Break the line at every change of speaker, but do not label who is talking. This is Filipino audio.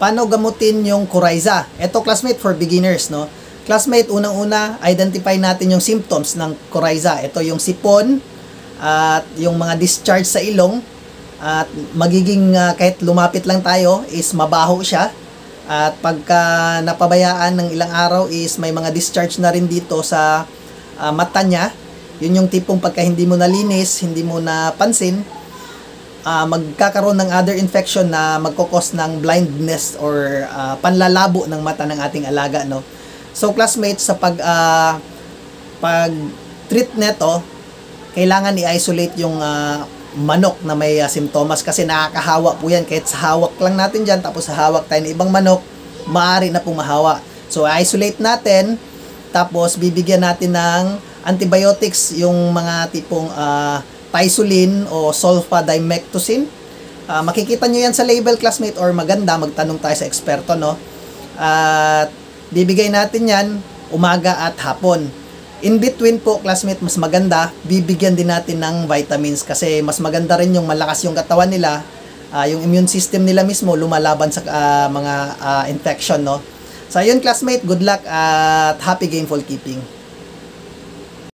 paano gamutin yung coryza? Ito classmate for beginners, no? Classmate, unang-una, identify natin yung symptoms ng coryza. Ito yung sipon at yung mga discharge sa ilong at magiging kahit lumapit lang tayo is mabaho siya. At pagka napabayaan ng ilang araw is may mga discharge na rin dito sa mata niya. Yun yung tipong pagka hindi mo nalinis, hindi mo napansin, magkakaroon ng other infection na magkukos ng blindness or panlalabo ng mata ng ating alaga, no? So classmates, sa pag-treat neto, kailangan i-isolate yung manok na may simptomas kasi nakakahawa po yan. Kahit sa hawak lang natin dyan, tapos sa hawak tayo ng ibang manok, maaari na pong mahawa. So isolate natin, tapos bibigyan natin ng antibiotics, yung mga tipong Tysolin o sulfadimectosin. Makikita nyo yan sa label, classmate, or maganda, magtanong tayo sa eksperto, no? At bibigay natin yan umaga at hapon. In between po, classmate, mas maganda, bibigyan din natin ng vitamins kasi mas maganda rin yung malakas yung katawan nila, yung immune system nila mismo lumalaban sa mga infection, no? So, ayun, classmate, good luck at happy gameful keeping.